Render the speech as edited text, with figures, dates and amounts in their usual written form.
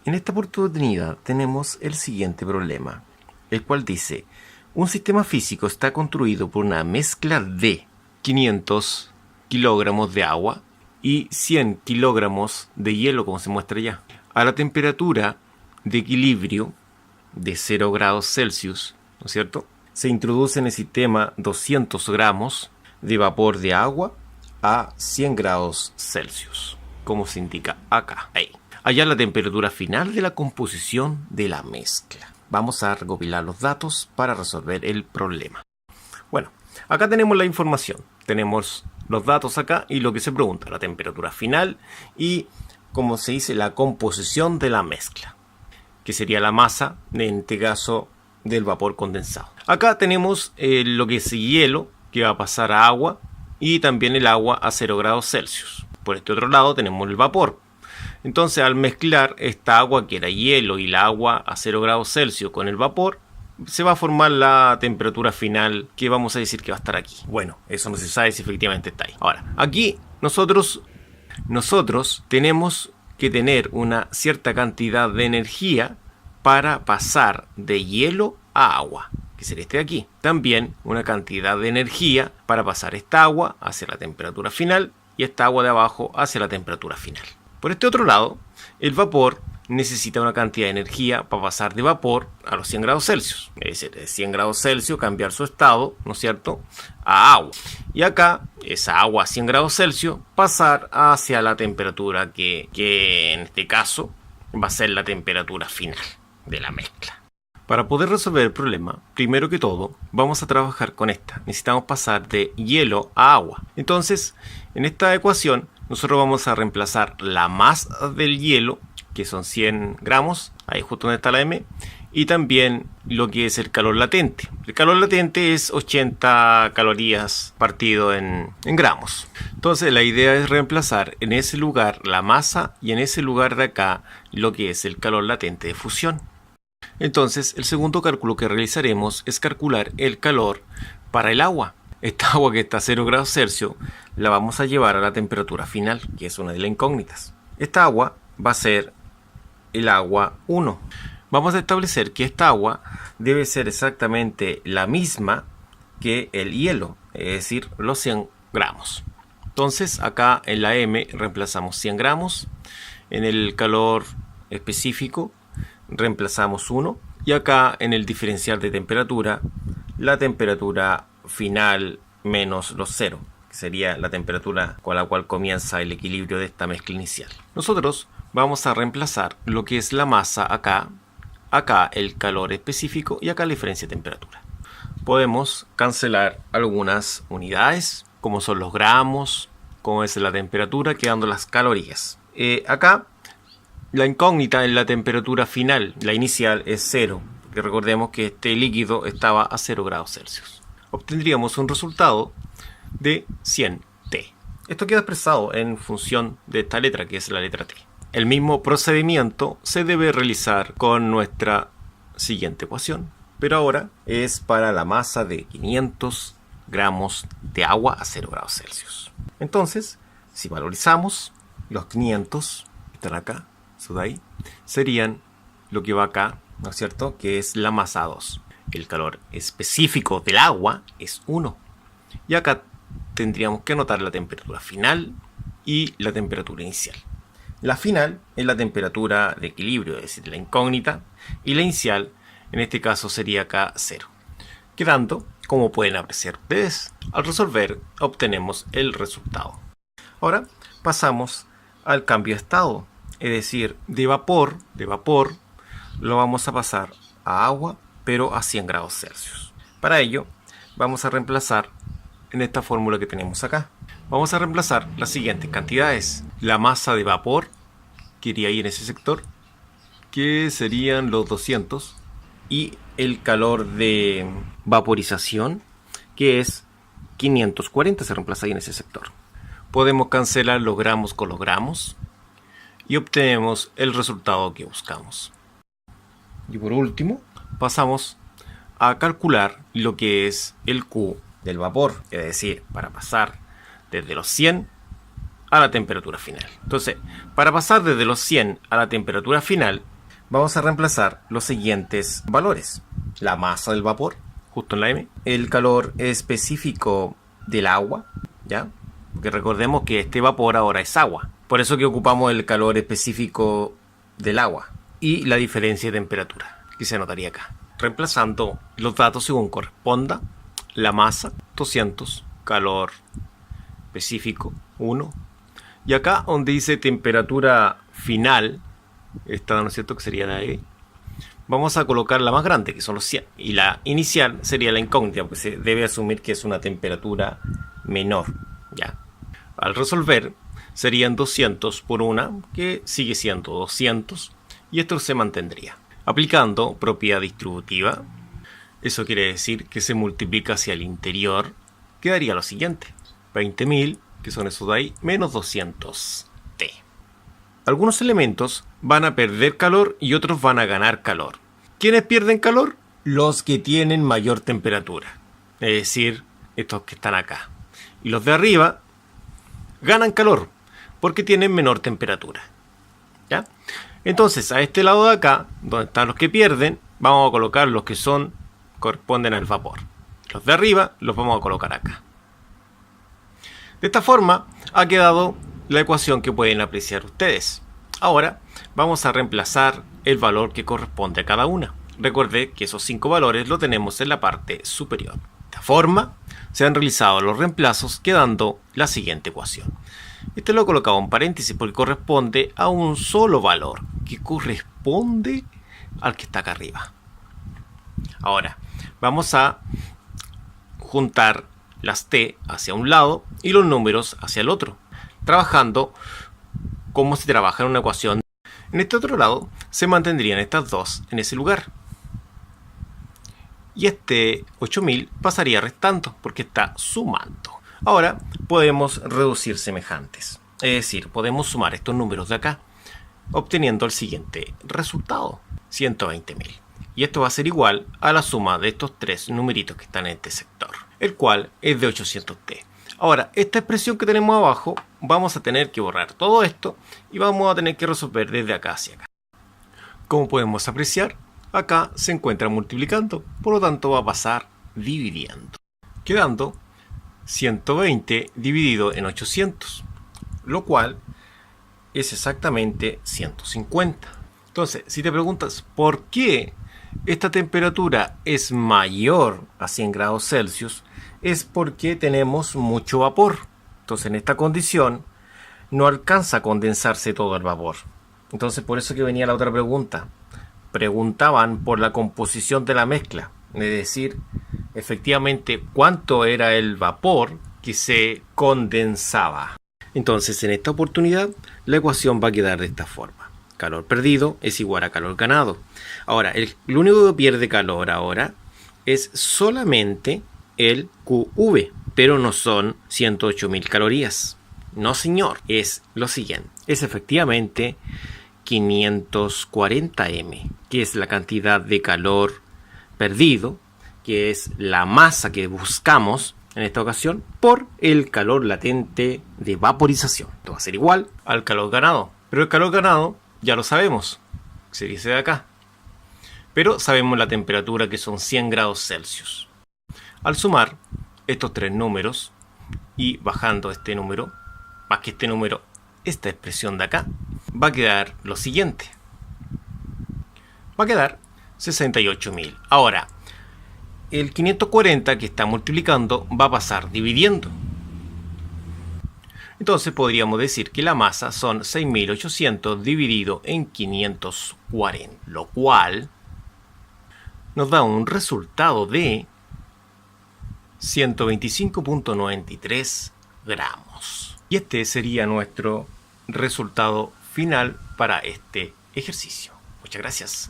En esta oportunidad tenemos el siguiente problema, el cual dice: un sistema físico está construido por una mezcla de 500 kilogramos de agua y 100 kilogramos de hielo, como se muestra ya. A la temperatura de equilibrio de 0 grados Celsius, ¿no es cierto?, se introduce en el sistema 200 gramos de vapor de agua a 100 grados Celsius, como se indica acá. Ahí. Allá la temperatura final de la composición de la mezcla. Vamos a recopilar los datos para resolver el problema. Bueno, acá tenemos la información. Tenemos los datos acá y lo que se pregunta, la temperatura final y, como se dice, la composición de la mezcla, que sería la masa, en este caso, del vapor condensado. Acá tenemos lo que es hielo, que va a pasar a agua, y también el agua a 0 grados Celsius. Por este otro lado tenemos el vapor. Entonces, al mezclar esta agua, que era hielo, y la agua a 0 grados Celsius con el vapor, se va a formar la temperatura final, que vamos a decir que va a estar aquí. Bueno, eso no se sabe si efectivamente está ahí. Ahora, aquí nosotros tenemos que tener una cierta cantidad de energía para pasar de hielo a agua, que sería este de aquí. También una cantidad de energía para pasar esta agua hacia la temperatura final y esta agua de abajo hacia la temperatura final. Por este otro lado, el vapor necesita una cantidad de energía para pasar de vapor a los 100 grados Celsius. Es decir, de 100 grados Celsius cambiar su estado, ¿no es cierto?, a agua. Y acá, esa agua a 100 grados Celsius pasar hacia la temperatura que en este caso va a ser la temperatura final de la mezcla. Para poder resolver el problema, primero que todo, vamos a trabajar con esta. Necesitamos pasar de hielo a agua. Entonces, en esta ecuación, nosotros vamos a reemplazar la masa del hielo, que son 100 gramos, ahí justo donde está la M, y también lo que es el calor latente. El calor latente es 80 calorías partido en gramos. Entonces la idea es reemplazar en ese lugar la masa y en ese lugar de acá lo que es el calor latente de fusión. Entonces el segundo cálculo que realizaremos es calcular el calor para el agua. Esta agua que está a 0 grados Celsius la vamos a llevar a la temperatura final, que es una de las incógnitas. Esta agua va a ser el agua 1. Vamos a establecer que esta agua debe ser exactamente la misma que el hielo, es decir, los 100 gramos. Entonces acá en la M reemplazamos 100 gramos, en el calor específico reemplazamos 1 y acá en el diferencial de temperatura, la temperatura final menos los 0, que sería la temperatura con la cual comienza el equilibrio de esta mezcla inicial. Nosotros vamos a reemplazar lo que es la masa acá el calor específico y acá la diferencia de temperatura. Podemos cancelar algunas unidades, como son los gramos, como es la temperatura, quedando las calorías. Acá la incógnita en la temperatura final, la inicial es 0, porque recordemos que este líquido estaba a 0 grados Celsius. Obtendríamos un resultado de 100 T. Esto queda expresado en función de esta letra, que es la letra T. El mismo procedimiento se debe realizar con nuestra siguiente ecuación, pero ahora es para la masa de 500 gramos de agua a 0 grados Celsius. Entonces, si valorizamos los 500, están acá, eso de ahí, serían lo que va acá, ¿no es cierto?, que es la masa 2. El calor específico del agua es 1. Y acá tendríamos que anotar la temperatura final y la temperatura inicial. La final es la temperatura de equilibrio, es decir, la incógnita, y la inicial, en este caso, sería acá 0. Quedando, como pueden apreciar ustedes, al resolver obtenemos el resultado. Ahora pasamos al cambio de estado, es decir, de vapor lo vamos a pasar a agua, pero a 100 grados Celsius. Para ello, vamos a reemplazar en esta fórmula que tenemos acá. Vamos a reemplazar las siguientes cantidades. La masa de vapor, que iría ahí en ese sector, que serían los 200, y el calor de vaporización, que es 540, se reemplaza ahí en ese sector. Podemos cancelar los gramos con los gramos y obtenemos el resultado que buscamos. Y por último, pasamos a calcular lo que es el Q del vapor, es decir, para pasar desde los 100 a la temperatura final. Entonces, para pasar desde los 100 a la temperatura final, vamos a reemplazar los siguientes valores. La masa del vapor, justo en la M. El calor específico del agua, ¿ya? Porque recordemos que este vapor ahora es agua. Por eso que ocupamos el calor específico del agua. Y la diferencia de temperatura, que se anotaría acá. Reemplazando los datos según corresponda. La masa, 200. Calor específico, 1. Y acá donde dice temperatura final, esta, ¿no es cierto?, que sería la E, vamos a colocar la más grande, que son los 100. Y la inicial sería la incógnita, porque se debe asumir que es una temperatura menor. ¿Ya? Al resolver, serían 200 por una, que sigue siendo 200, y esto se mantendría. Aplicando propiedad distributiva, eso quiere decir que se multiplica hacia el interior, quedaría lo siguiente. 20.000, que son esos de ahí, menos 200T. Algunos elementos van a perder calor y otros van a ganar calor. ¿Quiénes pierden calor? Los que tienen mayor temperatura. Es decir, estos que están acá. Y los de arriba ganan calor porque tienen menor temperatura. ¿Ya? Entonces, a este lado de acá, donde están los que pierden, vamos a colocar los que corresponden al vapor. Los de arriba los vamos a colocar acá. De esta forma ha quedado la ecuación que pueden apreciar ustedes. Ahora vamos a reemplazar el valor que corresponde a cada una. Recuerde que esos 5 valores los tenemos en la parte superior. De esta forma se han realizado los reemplazos, quedando la siguiente ecuación. Este lo he colocado en paréntesis porque corresponde a un solo valor que corresponde al que está acá arriba. Ahora vamos a juntar las T hacia un lado y los números hacia el otro, trabajando como se trabaja en una ecuación. En este otro lado se mantendrían estas dos en ese lugar. Y este 8000 pasaría restando porque está sumando. Ahora podemos reducir semejantes. Es decir, podemos sumar estos números de acá, obteniendo el siguiente resultado, 120.000. Y esto va a ser igual a la suma de estos 3 numeritos que están en este sector, el cual es de 800T. Ahora, esta expresión que tenemos abajo, vamos a tener que borrar todo esto y vamos a tener que resolver desde acá hacia acá. Como podemos apreciar, acá se encuentra multiplicando, por lo tanto va a pasar dividiendo, quedando 120 dividido en 800, lo cual es exactamente 150. Entonces, si te preguntas por qué esta temperatura es mayor a 100 grados Celsius, es porque tenemos mucho vapor. Entonces, en esta condición no alcanza a condensarse todo el vapor. Entonces, por eso que venía la otra pregunta. Preguntaban por la composición de la mezcla, es decir, efectivamente cuánto era el vapor que se condensaba. Entonces, en esta oportunidad, la ecuación va a quedar de esta forma. Calor perdido es igual a calor ganado. Ahora, lo único que pierde calor ahora es solamente el QV, pero no son 108.000 calorías. No, señor, es lo siguiente. Es efectivamente 540 M, que es la cantidad de calor perdido, que es la masa que buscamos en esta ocasión, por el calor latente de vaporización. Esto va a ser igual al calor ganado. Pero el calor ganado ya lo sabemos, se dice de acá. Pero sabemos la temperatura, que son 100 grados Celsius. Al sumar estos 3 números y bajando este número, más que este número, esta expresión de acá, va a quedar lo siguiente. Va a quedar 68.000. Ahora, el 540 que está multiplicando va a pasar dividiendo. Entonces podríamos decir que la masa son 6.800 dividido en 540, lo cual nos da un resultado de 125.93 gramos. Y este sería nuestro resultado final para este ejercicio. Muchas gracias.